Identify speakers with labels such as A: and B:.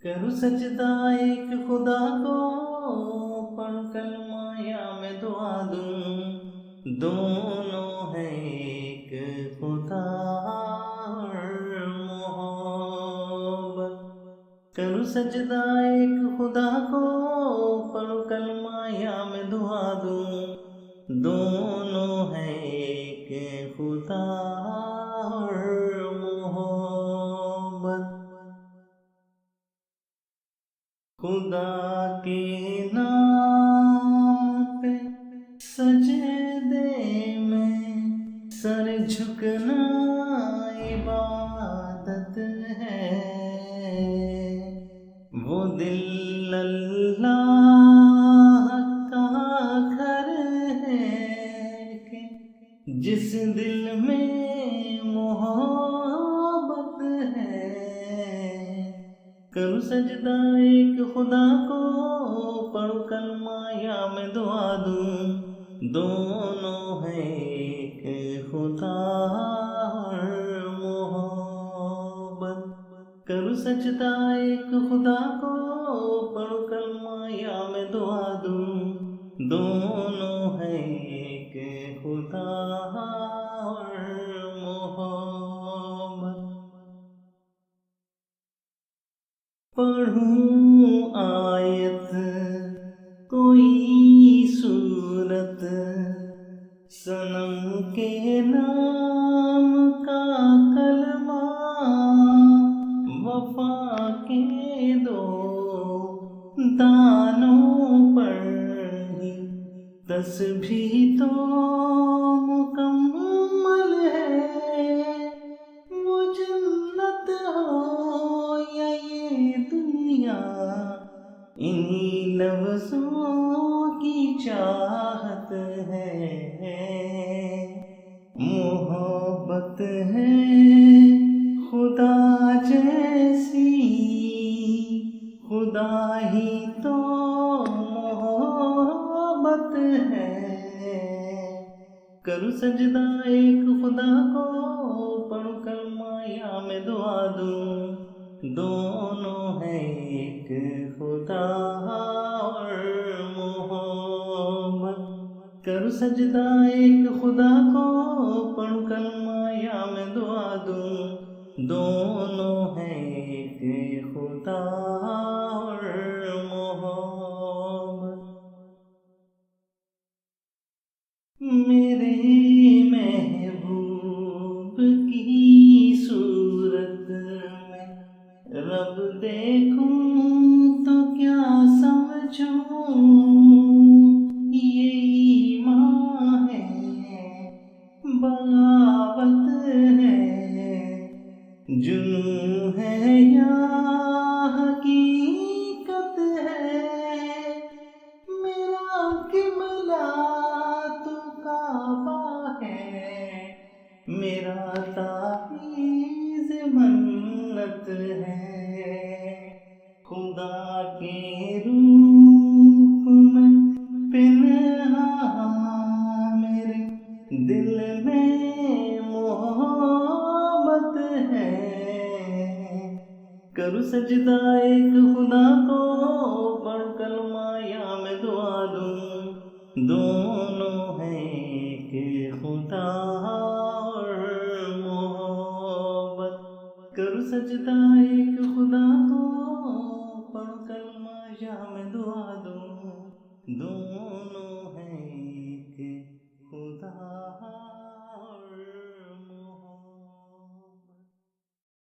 A: کروں سجدہ ایک خدا کو، پڑھوں کلمہ یا میں دعا دوں، دونوں ہیں ایک خدا اور محبت۔ کروں سجدہ ایک خدا کو، پڑھوں کلمہ یا میں دعا دوں، دونوں ہیں ایک خدا اور محبت۔ خدا کے نام پہ سجدے میں سر جھکنا عبادت ہے، وہ دل اللہ کا گھر ہے کہ جس دل میں محبت ہے۔ کروں سجدہ ایک خدا کو، پڑھوں کلمہ یا میں دعا دوں، دونوں ہیں ایک خدا اور محبت۔ کروں سجدہ ایک خدا کو، پڑھوں کلمہ یا میں دعا دوں، دونوں ہیں ایک خدا اور محبت۔ پڑھوں آیت کوئی سورت، سنم کے نام کا کلمہ، وفا کے دو دانوں پر ہی تسبیح تو مکمل ہے، وہ جنت ہو یا یہ دنیا، انہی لفظوں کی چاہت ہے۔ محبت ہے خدا جیسی، خدا ہی تو محبت ہے۔ کروں سجدہ ایک خدا کو، پڑھوں کلمہ یا میں دعا دوں، دونوں ہیں ایک خدا اور محبت۔ کروں سجدہ ایک خدا کو، پڑھوں کلمہ یا میں دعا دوں، دونوں ہیں ایک خدا اور محبت۔ میرے محبوب کی صورت میں رب دیکھوں تو کیا سمجھوں، یہ ایمان ہے بغاوت ہے، جنون ہے یا حقیقت ہے، میرا قبلہ تو کعبہ ہے، میرا تعویذ منت ہے، خدا کے روپ میں پنہاں میرے دل میں محبت ہے۔ کروں سجدہ ایک خدا کو، پڑھ کلمہ یا میں دعا دوں، دونوں ہیں ایک خدا اور محبت۔ کروں سجدہ ایک خدا کو، پڑھ کلمہ یا میں دعا